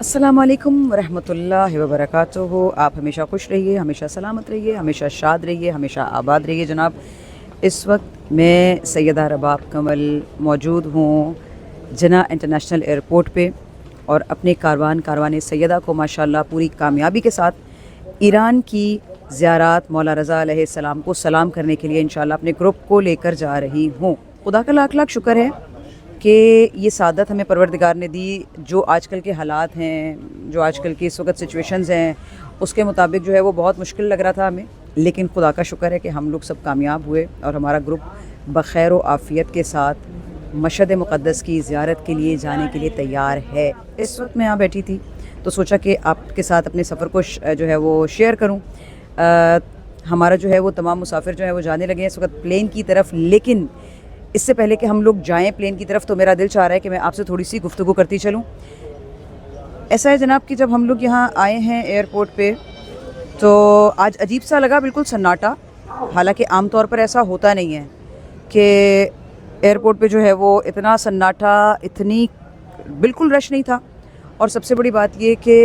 अस्सलाम वालेकुम रहमतुल्लाहि व बरकातुहू। आप हमेशा खुश रहिए, हमेशा सलामत रहिए, हमेशा शाद रहिए, हमेशा आबाद रहिए जनाब। इस वक्त मैं सैयदा रबाब कमल मौजूद हूँ जना इंटरनेशनल एयरपोर्ट पे और अपने कारवान सैयदा को माशाल्लाह पूरी कामयाबी के साथ ईरान की ज़ियारत मौला रज़ा अलैहिस्सलाम को सलाम करने के लिए इंशाल्लाह अपने ग्रुप को लेकर जा रही हूँ। खुदा का लाख लाख शुक्र है कि ये सादत हमें परवरदिगार ने दी। जो आजकल के हालात हैं, जो आजकल की इस वक्त सिचुएशंस हैं, उसके मुताबिक जो है वो बहुत मुश्किल लग रहा था हमें, लेकिन खुदा का शुक्र है कि हम लोग सब कामयाब हुए और हमारा ग्रुप बख़ैर व आफ़ियत के साथ मशहद मुक़द्दस की ज़ियारत के लिए जाने के लिए तैयार है। इस वक्त मैं यहाँ बैठी थी तो सोचा कि आपके साथ अपने सफ़र को जो है वो शेयर करूँ। हमारा जो है वो तमाम मुसाफिर जो है वो जाने लगे हैं इस वक्त प्लेन की तरफ, लेकिन इससे पहले कि हम लोग जाएं प्लेन की तरफ तो मेरा दिल चाह रहा है कि मैं आपसे थोड़ी सी गुफ्तगू करती चलूं। ऐसा है जनाब कि जब हम लोग यहाँ आए हैं एयरपोर्ट पे तो आज अजीब सा लगा, बिल्कुल सन्नाटा। हालांकि आम तौर पर ऐसा होता नहीं है कि एयरपोर्ट पे जो है वो इतना सन्नाटा, इतनी बिल्कुल रश नहीं था। और सबसे बड़ी बात ये कि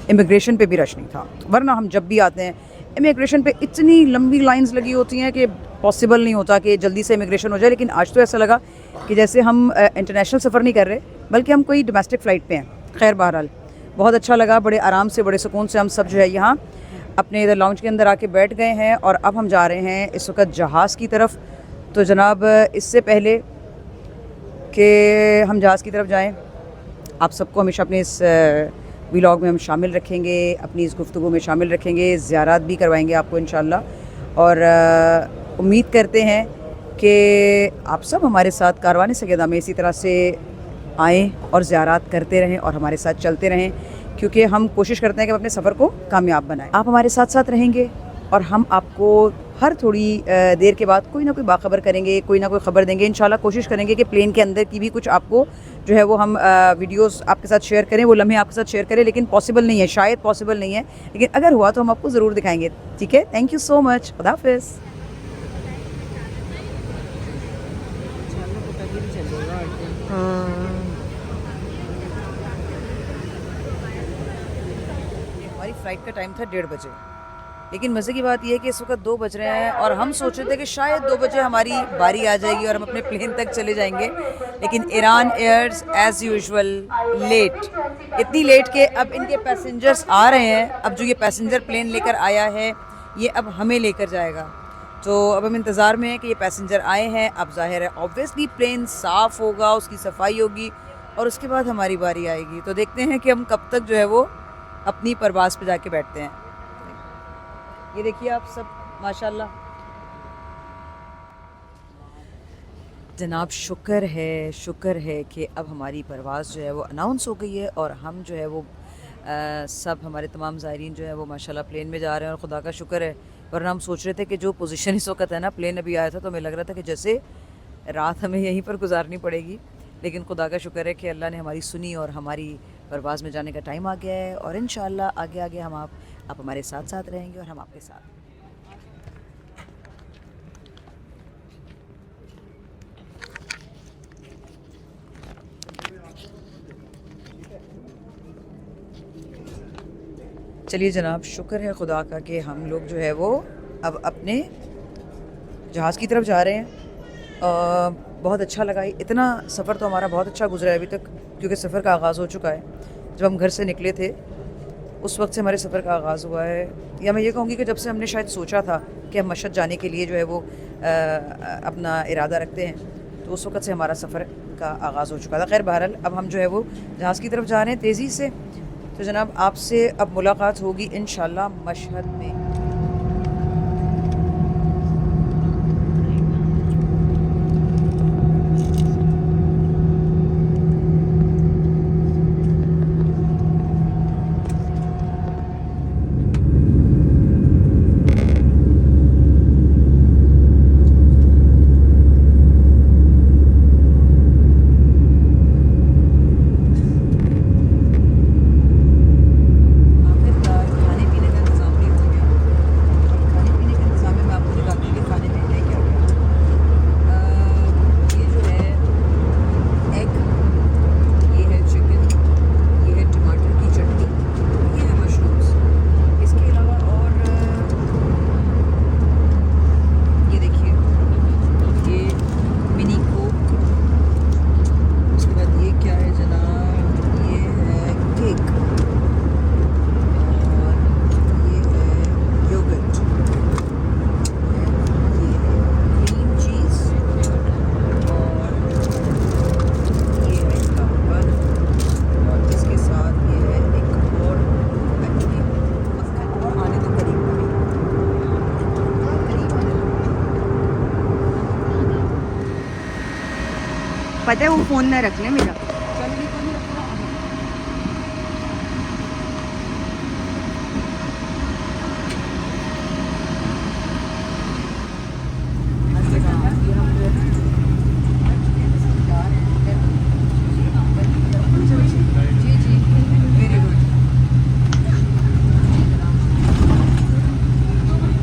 इमिग्रेशन पे भी रश नहीं था, वरना हम जब भी आते हैं इमिग्रेशन पे इतनी लंबी लाइंस लगी होती हैं कि पॉसिबल नहीं होता कि जल्दी से इमिग्रेशन हो जाए। लेकिन आज तो ऐसा लगा कि जैसे हम इंटरनेशनल सफ़र नहीं कर रहे बल्कि हम कोई डोमेस्टिक फ़्लाइट पे हैं। खैर बहरहाल बहुत अच्छा लगा, बड़े आराम से बड़े सुकून से हम सब जो है यहाँ अपने इधर लाउंज के अंदर आके बैठ गए हैं और अब हम जा रहे हैं इस वक्त जहाज़ की तरफ। तो जनाब इससे पहले कि हम जहाज़ की तरफ जाएँ, आप सबको हमेशा अपने इस व्लॉग में हम शामिल रखेंगे, अपनी इस गुफ्तगू में शामिल रखेंगे, ज़ियारत भी करवाएंगे आपको इंशाल्लाह। और उम्मीद करते हैं कि आप सब हमारे साथ कारवान सैयदा में इसी तरह से आएँ और ज़ियारत करते रहें और हमारे साथ चलते रहें, क्योंकि हम कोशिश करते हैं कि अपने सफ़र को कामयाब बनाएं। आप हमारे साथ साथ रहेंगे और हम आपको हर थोड़ी देर के बाद कोई ना कोई बाखबर करेंगे, कोई ना कोई ख़बर देंगे। इंशाल्लाह कोशिश करेंगे कि प्लेन के अंदर की भी कुछ आपको जो है वो हम वीडियोस आपके साथ शेयर करें, वो लम्हे आपके साथ शेयर करें। लेकिन पॉसिबल नहीं है, शायद पॉसिबल नहीं है, लेकिन अगर हुआ तो हम आपको ज़रूर दिखाएंगे। ठीक है, थैंक यू सो मच, खुदा हाफ़िज़। हमारी फ़्लाइट का टाइम था 1:30 बजे, लेकिन मज़े की बात यह है कि इस वक्त 2 बज रहे हैं और हम सोच रहे थे कि शायद 2 बजे हमारी बारी आ जाएगी और हम अपने प्लेन तक चले जाएंगे। लेकिन Iran airs as usual late, इतनी लेट कि अब इनके पैसेंजर्स आ रहे हैं। अब जो ये पैसेंजर प्लेन लेकर आया है ये अब हमें लेकर जाएगा। तो अब हम इंतज़ार में हैं कि ये पैसेंजर आए हैं। अब ज़ाहिर है ऑब्वियसली प्लेन साफ़ होगा, उसकी सफाई होगी और उसके बाद हमारी बारी आएगी। तो देखते हैं कि हम कब तक जो है वो अपनी परवाज़ पे जाके बैठते हैं। ये देखिए आप सब माशाल्लाह। जनाब शुक्र है कि अब हमारी परवाज़ जो है वो अनाउंस हो गई है और हम जो है वो सब हमारे तमाम ज़ायरीन जो है वो माशाल्लाह प्लेन में जा रहे हैं और खुदा का शुक्र है। वरना हम सोच रहे थे कि जो पोजीशन इस वक्त है ना, प्लेन अभी आया था तो हमें लग रहा था कि जैसे रात हमें यहीं पर गुजारनी पड़ेगी। लेकिन खुदा का शुक्र है कि अल्लाह ने हमारी सुनी और हमारी परवाज़ में जाने का टाइम आ गया है। और इंशाल्लाह आगे आगे हम आप हमारे साथ साथ रहेंगे और हम आपके साथ। चलिए जनाब, शुक्र है खुदा का कि हम लोग जो है वो अब अपने जहाज़ की तरफ जा रहे हैं। बहुत अच्छा लगा, इतना सफ़र तो हमारा बहुत अच्छा गुजरा है अभी तक, क्योंकि सफ़र का आगाज़ हो चुका है। जब हम घर से निकले थे उस वक्त से हमारे सफ़र का आगाज़ हुआ है, या मैं ये कहूँगी कि जब से हमने शायद सोचा था कि हम मशहद जाने के लिए जो है वो अपना इरादा रखते हैं, तो उस वक्त से हमारा सफ़र का आगाज़ हो चुका था। खैर बहरहाल अब हम जो है वो जहाज़ की तरफ जा रहे हैं तेज़ी से। तो जनाब आपसे अब मुलाकात होगी इंशाल्लाह मशहद में। आखिरकार खाने पीने का इंतज़ाम भी हो गया। पता है वो फ़ोन ना रखने मेरा।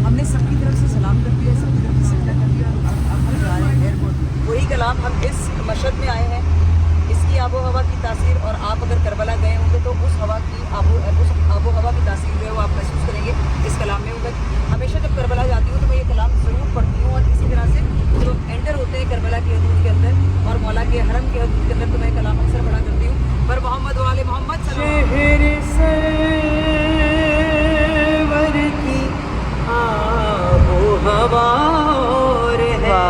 हमने सबकी तरफ से सलाम कर दिया, सबकी तरफ से सजदा कर दिया। अब हम जा रहे हैं एयरपोर्ट। वही कलाम हम इस मशहद में आए हैं, इसकी आबो हवा की तासीर, और आप अगर करबला गए होंगे तो उस आबो हवा की तासीर जो है वो आप महसूस करेंगे इस कलाम में होगा। हमेशा जब करबला जाती हूँ तो मैं ये कलाम ज़रूर पढ़ती हूँ, और इसी तरह से जब एंटर होते हैं करबला की हदूद के अंदर और मौला के हरम की हदूद के अंदर तो मैं कलाम अक्सर पढ़ा करती हूँ। पर मोहम्मद वाले मोहम्मद शहर सरवर की आबो हवा और है,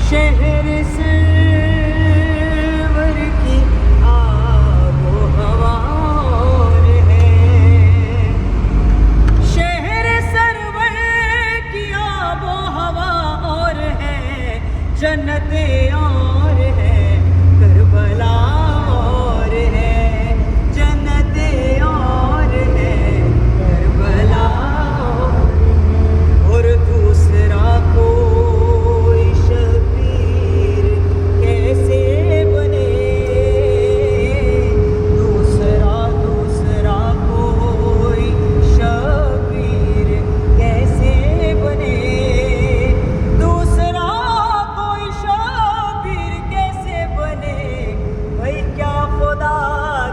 शहर सरवर की आबो हवा और है, शहर सरवर की आबो हवा और है, जन्नत और है, करबला और है, जन्नत और है, करबला और दूसरा कोई शबीर कैसे बने, दूसरा कोई शबीर कैसे बने, दूसरा कोई शबीर कैसे बने, भाई क्या खुदा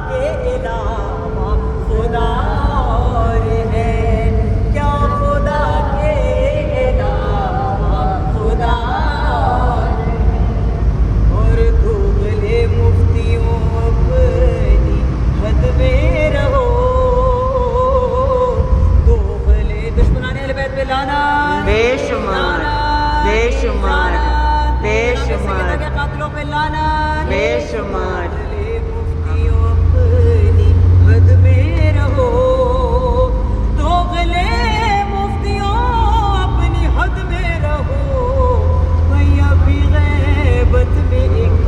के अलावा खुदा और है, क्या खुदा के अलावा खुदा और दोगले मुफ्तियों अपनी हद में रहो, दोगले दुश्मनाने अहले बैत पे लाना बेशुमार बेशुमार बेशुमार के कातिलों पे लाना बेशुमार। दोगले मुफ्तियों अपनी हद में रहो, दोगले मुफ्तियों अपनी हद में रहो, भैया भी गैबत में एक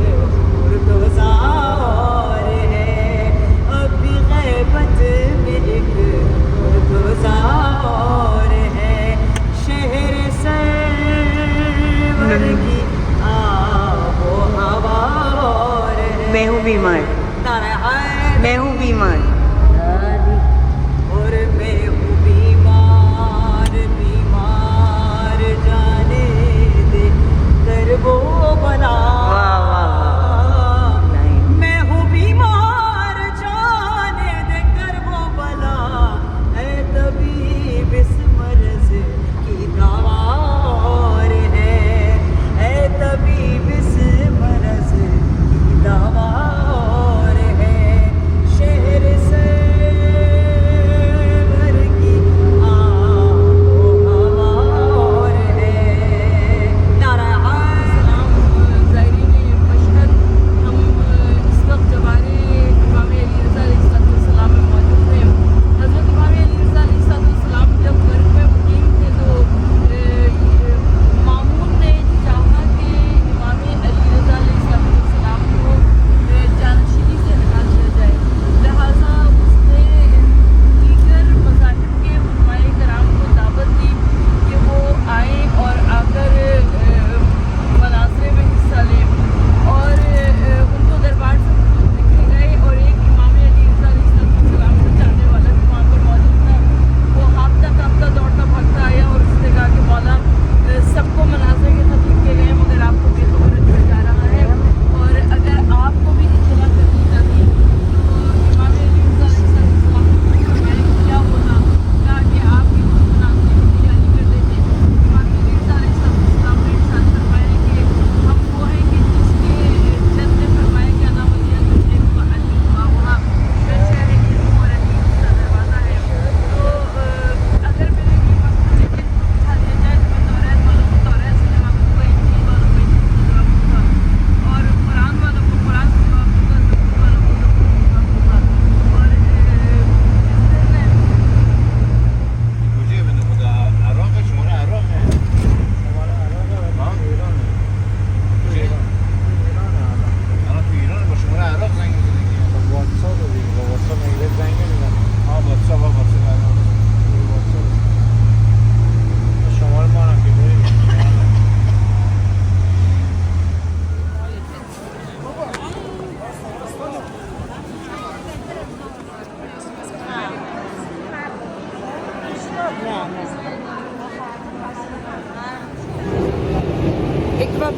गुरगुजार है, अभी गैबत में एक गुरगुजार है, शहर सरवर की आबो हवा और है। मैं हूँ बीमार, नारा हाय मैं हूँ बीमार। और मैं हूँ बीमार, बीमार जाने दे करबो बला, वाह वाह नहीं। मैं हूँ बीमार जाने दे करबो बला, है तबीब इस मर्ज की दवा और है तबीब इस मर्ज की दवा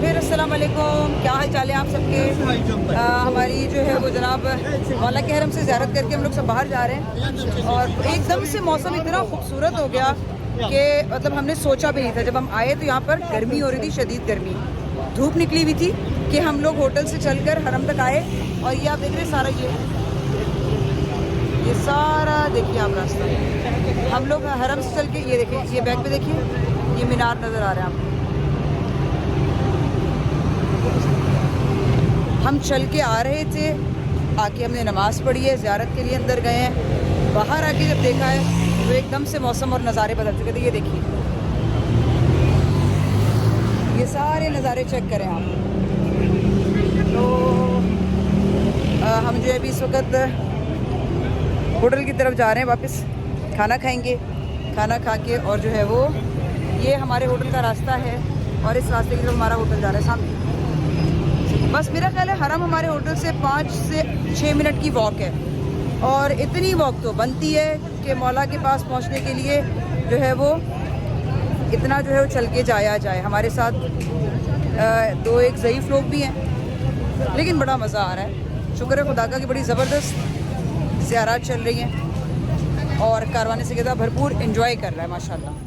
फिर अस्सलाम वालेकुम, क्या हाल चाल है आप सबके। हमारी जो है वो जनाब मौला के हरम से ज़ियारत करके हम लोग सब बाहर जा रहे हैं और एकदम से मौसम इतना खूबसूरत हो गया कि मतलब हमने सोचा भी नहीं था। जब हम आए तो यहाँ पर गर्मी हो रही थी, शदीद गर्मी, धूप निकली हुई थी कि हम लोग होटल से चलकर हरम तक आए। और ये आप देख रहे हैं सारा ये सारा देखिए आप रास्ता, हम लोग हरम से चल के ये देखिए, ये बैक पे देखिए, ये मीनार नज़र आ रहा है आपको। हम चल के आ रहे थे, आके हमने नमाज़ पढ़ी है, ज़ियारत के लिए अंदर गए हैं। बाहर आके जब देखा है तो एकदम से मौसम और नज़ारे बदल चुके थे। ये देखिए, ये सारे नज़ारे चेक करें आप। तो हम जो है अभी इस वक्त होटल की तरफ जा रहे हैं, वापस खाना खाएंगे। खाना खा के और जो है वो ये हमारे होटल का रास्ता है और इस रास्ते की तरफ हमारा होटल जा रहा है सामने। बस मेरा ख्याल है हरम हमारे होटल से 5 से 6 मिनट की वॉक है और इतनी वॉक तो बनती है कि मौला के पास पहुंचने के लिए जो है वो इतना जो है वो चल के जाया जाए। हमारे साथ 2 एक ज़ईफ़ लोग भी हैं, लेकिन बड़ा मज़ा आ रहा है। शुक्र है खुदा का कि बड़ी ज़बरदस्त ज़ियारत चल रही हैं और कारवाने से ज़्यादा भरपूर एंजॉय कर रहा है माशाल्लाह।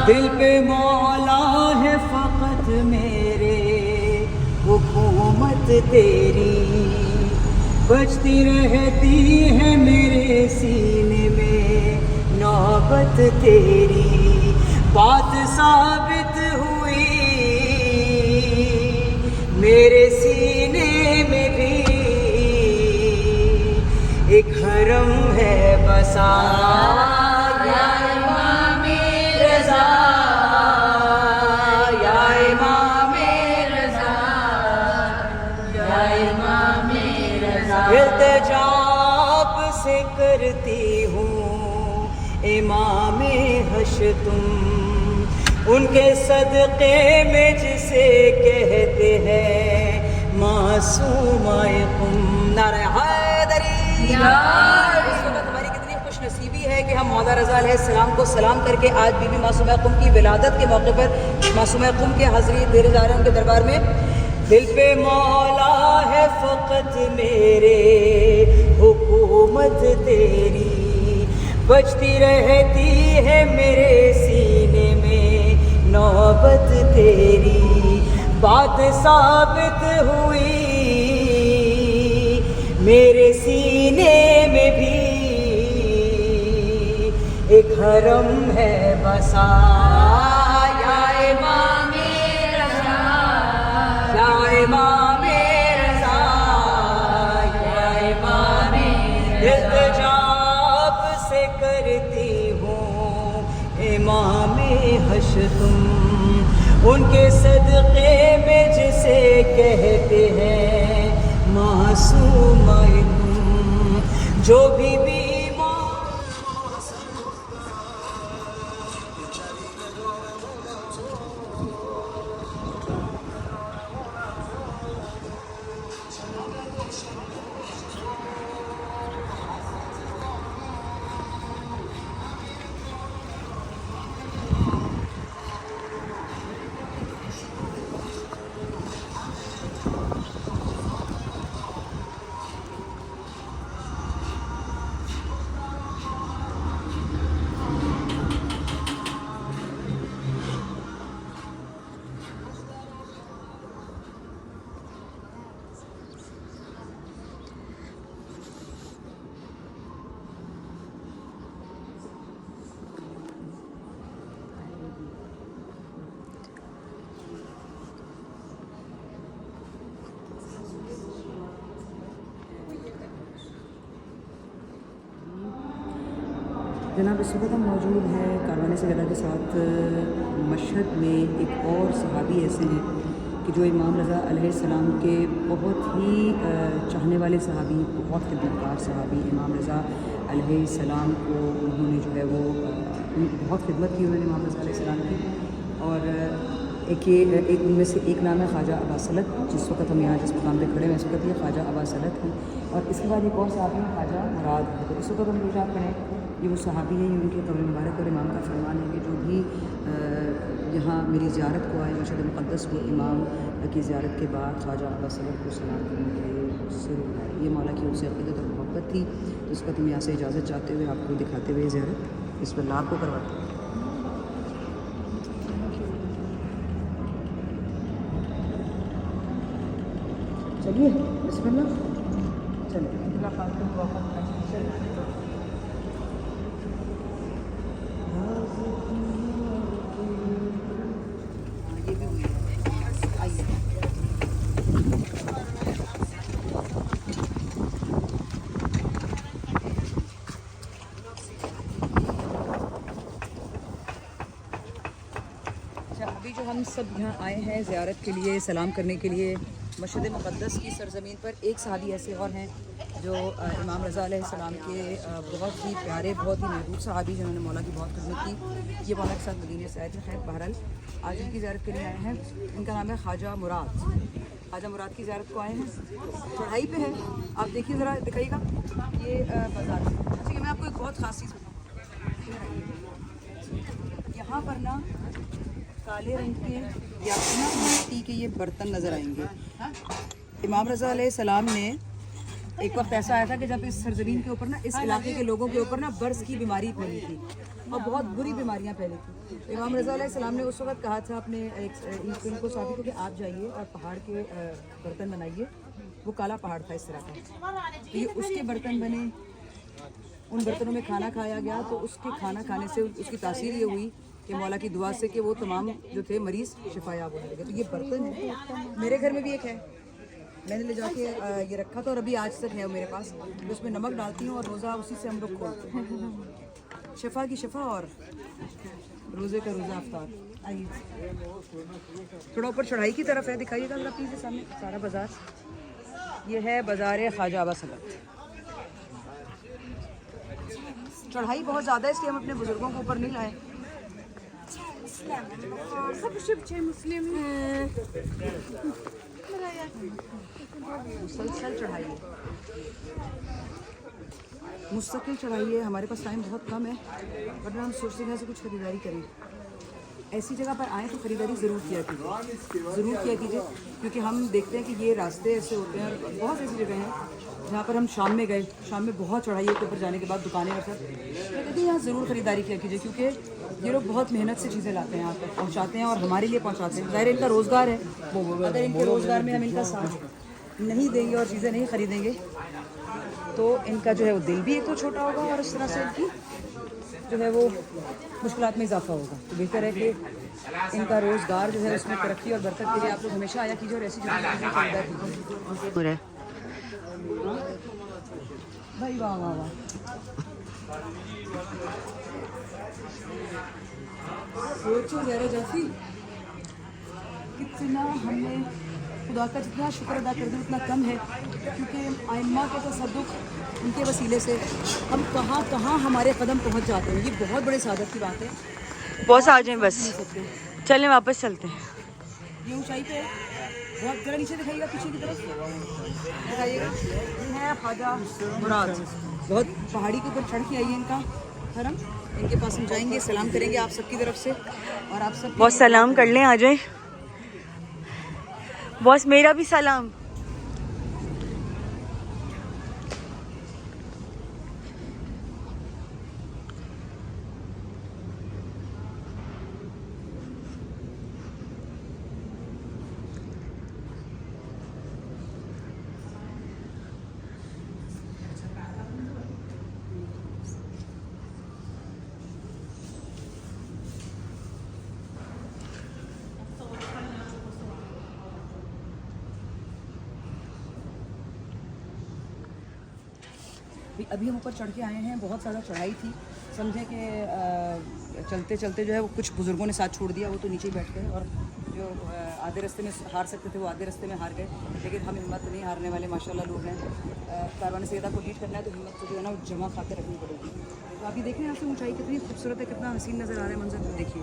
दिल पे मौला है फ़कत मेरे, हुकूमत तेरी बजती रहती है मेरे सीने में, नौबत तेरी बात साबित हुई मेरे सीने में भी एक हरम है बसा। इल्तिजाब से करती हूँ इमामे हश तुम, उनके सदक़े में जिसे कहते हैं मासूमाए तुम। नारे हैदरी। इस वक्त हमारी कितनी खुश नसीबी है कि हम मौला रज़ा अलैहिस्सलाम को सलाम करके आज बीबी मासूमा कुम की विलादत के मौके पर मासूमा कुम के हाज़िरी दे जा रहे हैं उनके दरबार में। दिल पे मौला है फ़कत मेरे, हुकूमत तेरी बजती रहती है मेरे सीने में, नौबत तेरी बात साबित हुई मेरे सीने में भी एक हरम है बसा। या इमामे रज़ा, या इमामे रज़ा, या इमामे इल्तिजाब से करती हूँ इमामे हश तुम, उनके सदक़े में जिसे कहते हैं मासूमा तुम। जो भी जनाब इस वक्त हम मौजूद हैं कारवान सैयदा के साथ मशहद में। एक और सहाबी ऐसे हैं कि जो इमाम रज़ा अलैहिस्सलाम के बहुत ही चाहने वाले सहाबी, बहुत खिदमतगार सहाबी। इमाम रज़ा अलैहिस्सलाम को उन्होंने जो है वो बहुत खिदमत की उन्होंने इमाम रज़ा अलैहिस्सलाम की। और एक उनमें से एक नाम है ख्वाजा अबा सलत। जिस वक्त हम यहाँ जिस मुकाम पर खड़े हैं इस वक्त ये ख्वाजा अबा सलत हैं। और इसके बाद एक और सहाबी है ख्वाजा मुराद है। तो इस वक्त हम जो पढ़ें ये वो सहाबी है, ये उनके कब्र मुबारक और इमाम का फरमान है कि जो भी यहाँ मेरी ज़ियारत को आए मशहद मुक़द्दस को इमाम की ज़ियारत के बाद ख्वाजा अबा सलत को सलाम करने के लिए उससे ये मौला की उनसे अक़ीदत और मोहब्बत थी। तो इस वक्त हम यहाँ से इजाज़त चाहते हुए आपको दिखाते हुए ज़ियारत इस पर लाभ को करवाते हैं। चलिए बिस्मिल्लाह, चलिए अभी जो हम सब यहाँ आए हैं ज़ियारत के लिए, सलाम करने के लिए मस्जिद मुक़द्दस की सरज़मीन पर, एक सहाबी ऐसे और हैं जो इमाम रज़ा अलैहिस्सलाम के बहुत ही प्यारे, बहुत ही महबूब सहाबी जिन्होंने मौला की बहुत खिदमत की। ये मौला के साथ मदीने से आए थे। खैर बहरहाल आज इनकी ज़ियारत के लिए आए हैं। इनका नाम है ख्वाजा मुराद। ख्वाजा मुराद की ज़ियारत को आए हैं। चढ़ाई पे है, आप देखिए ज़रा, दिखाइएगा ये बाज़ार। अच्छा मैं आपको एक बहुत ख़ास चीज़ बताऊँ, यहाँ पर ना काले रंग के या ना मिट्टी के ये बर्तन नज़र आएंगे। इमाम रज़ा अलैहिस्सलाम ने एक वक्त ऐसा आया था कि जब इस सरजमीन के ऊपर ना, इस इलाके के लोगों के ऊपर ना बर्स की बीमारी फैली थी और बहुत बुरी बीमारियां फैली थी। तो इमाम रज़ा अलैहिस्सलाम ने उस वक्त कहा था अपने एक को साथी को कि आप जाइए और पहाड़ के बर्तन बनाइए। वो काला पहाड़ था इस तरह का, तो ये उसके बर्तन बने, उन बर्तनों में खाना खाया गया। तो उसके खाना खाने से उसकी तासीर ये हुई कि मौला की दुआ से कि वो तमाम जो थे मरीज़ शिफायाब होने लगे। तो ये बर्तन है, मेरे घर में भी एक है, मैंने ले जाके ये रखा था और अभी आज तक है वो मेरे पास। तो उसमें नमक डालती हूँ और रोज़ा उसी से हम लोग खोलते हैं। शिफा की शिफा और रोज़े का रोज़ा अफ्तार। आइए थोड़ा ऊपर चढ़ाई की तरफ है, दिखाइएगा जरा प्लीज़ सामने सारा बाज़ार। ये है बाज़ार ख्वाजा अबा सलत। चढ़ाई बहुत ज़्यादा है इसलिए हम अपने बुज़ुर्गों को ऊपर नहीं लाए। मुसलसल चढ़ाई है, मुस्तकिल चढ़ाई है। हमारे पास टाइम बहुत कम है, वरना हम सोचते हैं से कुछ खरीदारी करें। ऐसी जगह पर आएँ तो ख़रीदारी ज़रूर किया कीजिए, क्योंकि हम देखते हैं कि ये रास्ते ऐसे होते हैं और बहुत ऐसी जगह हैं जहाँ पर हम शाम में गए, शाम में बहुत चढ़ाई के ऊपर जाने के बाद दुकानें और सब, तो कहते हैं यहाँ ज़रूर ख़रीदारी किया कीजिए, क्योंकि ये लोग बहुत मेहनत से चीज़ें लाते हैं, यहाँ तक पहुँचाते हैं और हमारे लिए पहुँचाते हैं। ज़ाहिर इनका रोज़गार है, अगर इनके रोज़गार में हम इनका साथ नहीं देंगे और चीज़ें नहीं ख़रीदेंगे तो इनका जो है वो दिल भी एक तो छोटा होगा और इस तरह से इनकी जो है वो मुश्किलात में इजाफा होगा। तो बेहतर है कि इनका रोज़गार जो है उसमें तरक्की और बरकत के लिए आप लोग हमेशा आया कीजिए और ऐसी चीज़ें खरीदार कीजिए। भाई वाह वाह वाह, सोचो ज़रा जाफी, कितना हमने खुदा का जितना शुक्र अदा कर दें उतना कम है, क्योंकि आइम्मा के तसद्दुक़, उनके वसीले से हम कहाँ कहाँ हमारे कदम पहुँच जाते हैं। ये बहुत बड़े सादत की बात है। बॉस आ जाएं, बस चलें वापस चलते हैं। ये ऊंचाई पे है, बहुत जरा नीचे दिखाइएगा, पीछे की तरफ दिखाइएगा। ये है ख्वाजा मुराद, बहुत पहाड़ी के ऊपर चढ़ के आई है इनका हरम। इनके पास हम जाएंगे, सलाम करेंगे आप सबकी तरफ से और आप सब बॉस सलाम कर लें, आ जाएं। बॉस मेरा भी सलाम। अभी हम ऊपर चढ़ के आए हैं, बहुत ज़्यादा चढ़ाई थी, समझें कि चलते चलते जो है वो कुछ बुज़ुर्गों ने साथ छोड़ दिया, वो तो नीचे ही बैठ गए, और जो आधे रास्ते में हार सकते थे वो आधे रास्ते में हार गए। लेकिन हम हिम्मत नहीं हारने वाले, माशाल्लाह लोग हैं। कारवान सैयदा को लीड करना है तो हिम्मत को जो है ना जमा खाते रखनी पड़ेगी। तो अभी देखें यहाँ से ऊँचाई कितनी खूबसूरत है, कितना हसीन नज़र आ रहा है मंजर को। देखिए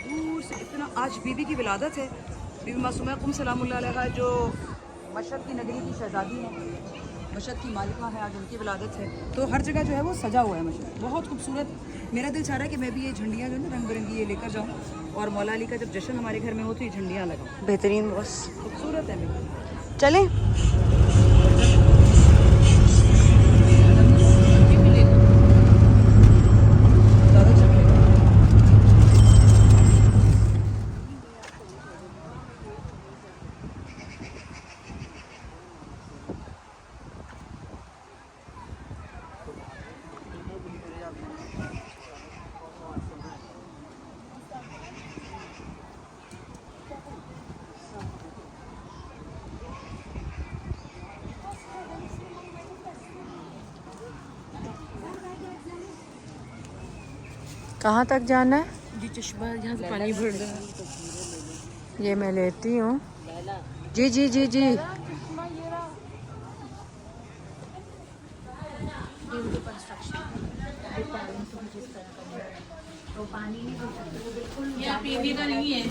दूर से इतना। आज बीबी की विलादत है, बीबी मासूमा कुम सलामुल्लाह अलैहा, जो मशहद की नगरी की शहज़ादी है, मशहद की मालिका है, आज उनकी विलादत है। तो हर जगह जो है वो सजा हुआ है मशहद, बहुत खूबसूरत। मेरा दिल चाह रहा है कि मैं भी ये झंडियाँ जो है ना रंग बिरंगी ये लेकर जाऊँ, और मौला अली का जब जश्न हमारे घर में हो तो ये झंडियाँ लगाऊँ। बेहतरीन बॉस, खूबसूरत है मेरी। चलें। ज़्यादा चल रही है। कहाँ तक जाना है? जी चश्मा यहाँ से पानी भर रहा है। ये मैं लेती हूँ। जी जी जी जी। पीने का नहीं है।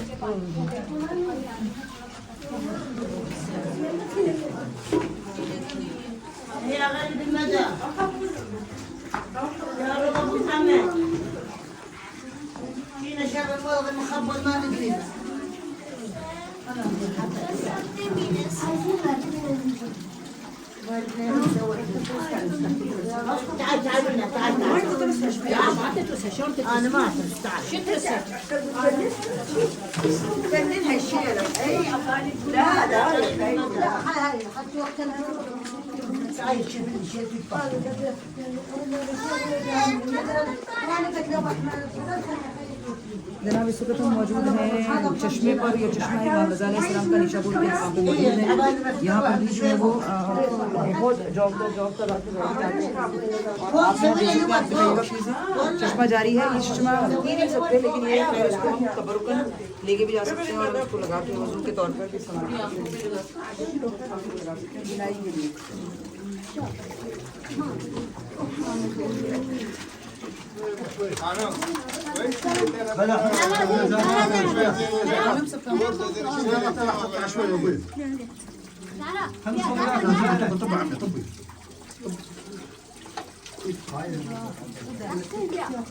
जनाब इस वक्त हम मौजूद हैं चश्मे पर। ये चश्मा इमाम रज़ा अलैहिस्सलाम का निशापुर के यहाँ पे मौजूद है। यहाँ पर भी जो है वो बहुत जॉब का रात चश्मा जारी है। ये चश्मा पी नहीं सकते, लेकिन ये इसको हम तबरुकन लेके भी जा सकते हैं और उसको लगा के वजू के तौर पर भी इस्तेमाल लगा सकते हैं बिनाई के लिए।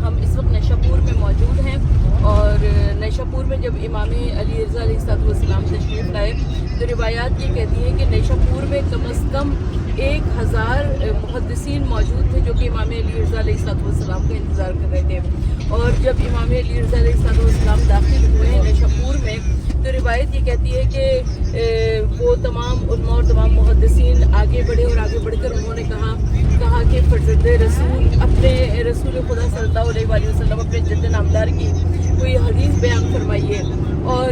हम इस वक्त नशापुर में मौजूद हैं और नशापुर में जब इमाम अली रज़ा अलैहिस्सलाम तशरीफ़ लाए तो रिवायात ये कहती हैं कि नशापुर में कम अज़ कम 1000 मुहद्दिसीन मौजूद थे जो कि इमाम अली रज़ा अलैहिस्सलाम का इंतज़ार कर रहे थे। और जब इमाम अली रज़ा अलैहिस्सलाम दाखिल हुए नशापुर में तो रिवायत ये कहती है कि वो तमाम उलमा और तमाम मुहद्दिसीन आगे बढ़े और आगे बढ़कर उन्होंने कहा कि फर्जंद रसूल अपने रसूल खुदा सल्लल्लाहु अलैहि वसल्लम अपने जद्द नामदार की कोई हदीस बयान फरमाइए। और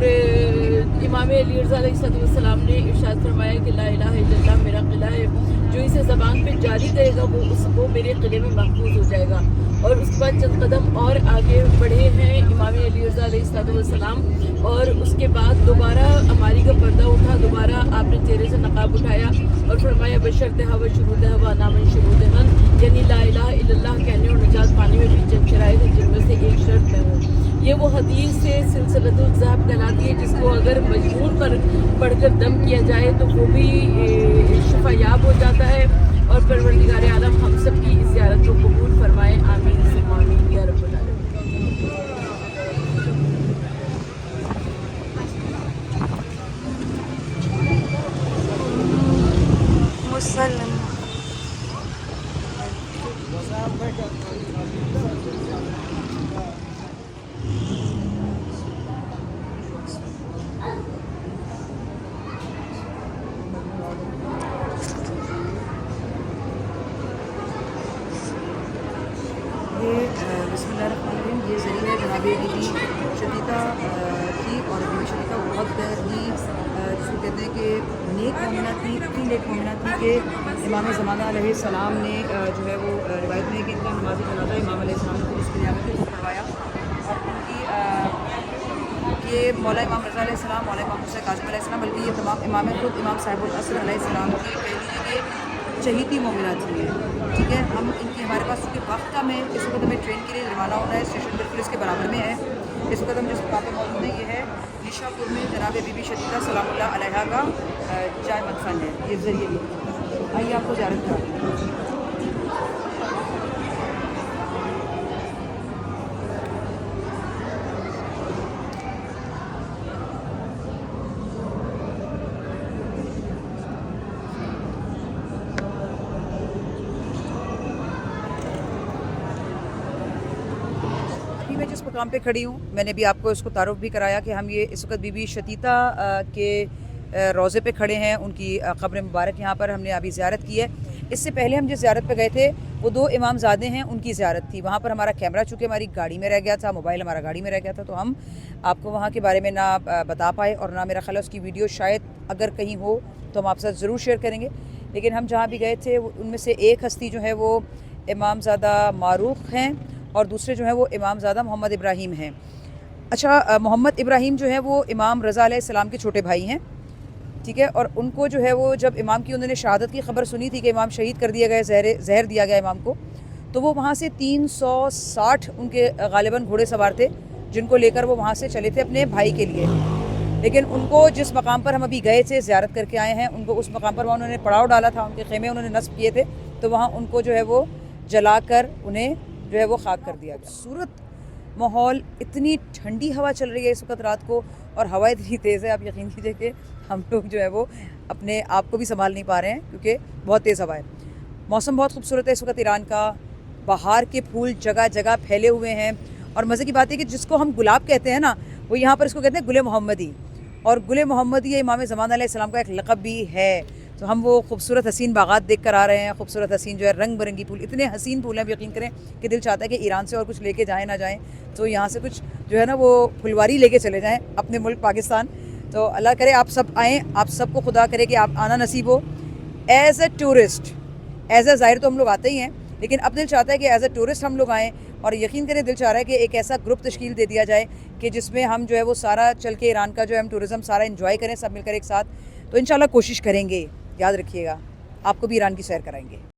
इमाम अली रज़ा अलैहिस्सलाम ने इरशाद फरमाया कि ला इलाहा इल्लल्लाह मेरा किला है, जो इसे ज़बान पे जारी करेगा वो मेरे किले में महफूज हो जाएगा। और उसके बाद चंद कदम और आगे बढ़े हैं इमाम अली रज़ा अलैहिस्सलाम और उसके बाद दोबारा अमारी का पर्दा उठा, दोबारा आपने चेहरे से नकाब उठाया और फरमाया बशरत हवा शुरूत हवा नामन शुरूत हन, यानी ला इलाहा इल्लल्लाह कहने और निजात पाने में भी चंद शराइत हैं जिनमें से एक शर्त मैं हूँ। ये वो हदीस से सिलसिलतुल ज़हब कहलाती है जिसको अगर मजमून पर पढ़कर दम किया जाए तो वो भी शफायाब हो जाता है। और परवरदिगार आलम हम सब की इस ज़ियारत को कबूल फरमाए, आमीन सुम्मा आमीन या रब्बल आलमीन। मुसल्लम ये बिस्मिल्लाहिर्रहमानिर्रहीम, ये ज़रिया जनाब बीबी शदीदा नेक मोमिना थी, इतनी नेक मोमिना थी कि इमाम ज़माना अलैहिस्सलाम ने जो है वो रिवायत में है कि इनका नमाज़ जनाज़ा इमाम अलैहिस्सलाम ने खुद उसके आगे खुद पढ़वाया और उनकी ये मौला इमाम रज़ा अलैहिस्सलाम, मौला इमाम हुसैन काज़िम अलैहिस्सलाम, बल्कि ये तमाम इमाम खुद इमाम साहिबुल असर अलैहिस्सलाम की कह लीजिए कि चहीती मोमिना थी। ठीक है, हम इनकी हमारे पास चूँकि वक्त कम है, इस वक्त हमें ट्रेन के लिए रवाना होना है, स्टेशन बिल्कुल इसके बराबर में है। इस वक्त हम जिस मुकाम पर मौजूद हैं ये है निशापुर में जनाब बीबी शदीदा सलामुल्लाह अलैहा का जाय मदफन है। ये ज़रिए आइए आपको ज़ियारत कराते हैं। मैं जिस मुकाम पे खड़ी हूँ, मैंने भी आपको इसको तारुफ भी कराया कि हम ये इस वक्त बीबी शतीता के रोज़े पे खड़े हैं। उनकी क़ब्र मुबारक यहाँ पर हमने अभी ज़ियारत की है। इससे पहले हम जिस ज़ियारत पे गए थे वो 2 इमामज़ादे हैं, उनकी ज़ियारत थी। वहाँ पर हमारा कैमरा चूँकि हमारी गाड़ी में रह गया था, मोबाइल हमारा गाड़ी में रह गया था, तो हम आपको वहाँ के बारे में ना बता पाए और ना मेरा ख्याल है उसकी वीडियो शायद अगर कहीं हो तो हम आपके साथ ज़रूर शेयर करेंगे। लेकिन हम जहाँ भी गए थे उनमें से एक हस्ती जो है वो इमामज़ादा मारूख हैं और दूसरे जो हैं वो इमामज़ादा मोहम्मद इब्राहीम हैं। अच्छा, मोहम्मद इब्राहीम जो है वो इमाम रज़ा अलैहिस्सलाम के छोटे भाई हैं। ठीक है, और उनको जो है वो जब इमाम की उन्होंने शहादत की खबर सुनी थी कि इमाम शहीद कर दिया गया, जहर दिया गया इमाम को, तो वो वहाँ से 360 उनके गालिबन घोड़े सवार थे जिनको लेकर वो वहाँ से चले थे अपने भाई के लिए। लेकिन उनको जिस मकाम पर हम अभी गए थे, ज़ियारत करके आए हैं, उनको उस मकाम पर वहाँ उन्होंने पड़ाव डाला था, उनके खेमे उन्होंने नस्ब किए थे, तो वहाँ उनको जो है वो जलाकर उन्हें जो है वो खाक कर दिया गया। सूरत माहौल, इतनी ठंडी हवा चल रही है इस वक्त रात को और हवा इतनी तेज़ है, आप यकीन कीजिए कि हम लोग जो है वो अपने आप को भी संभाल नहीं पा रहे हैं क्योंकि बहुत तेज़ हवा है। मौसम बहुत खूबसूरत है इस वक्त ईरान का, बाहर के फूल जगह जगह फैले हुए हैं और मज़े की बात है कि जिसको हम गुलाब कहते हैं ना, वो यहाँ पर इसको कहते हैं गुले मोहम्मदी, और गुले मोहम्मदी इमाम ज़मान अलैहिस्सलाम का एक लक़ब भी है। तो हम वो खूबसूरत हसीन बागात देख कर आ रहे हैं, खूबसूरत हसीन जो है रंग बिरंगी फूल, इतने हसीन फूल हैं, आप यकीन करें कि दिल चाहता है कि ईरान से और कुछ लेके जाएँ ना जाएँ, तो यहाँ से कुछ जो है ना वो फुलवारी लेके चले जाएँ अपने मुल्क पाकिस्तान। तो अल्लाह करे आप सब आएँ, आप सबको खुदा करे कि आप आना नसीब हो as a tourist. As a ज़ाहिर तो हम लोग आते ही हैं, लेकिन अब दिल चाहता है कि एज़ ए टूरिस्ट हम लोग आएँ और यकीन करें दिल चाह रहा है कि एक ऐसा ग्रुप तश्कील दे दिया जाए कि जिसमें हम जो है वो सारा चल के ईरान का जो है हम टूरिज़म सारा एंजॉय करें सब मिलकर एक साथ। तो इंशाल्लाह कोशिश करेंगे, याद रखिएगा, आपको भी ईरान की सैर कराएंगे।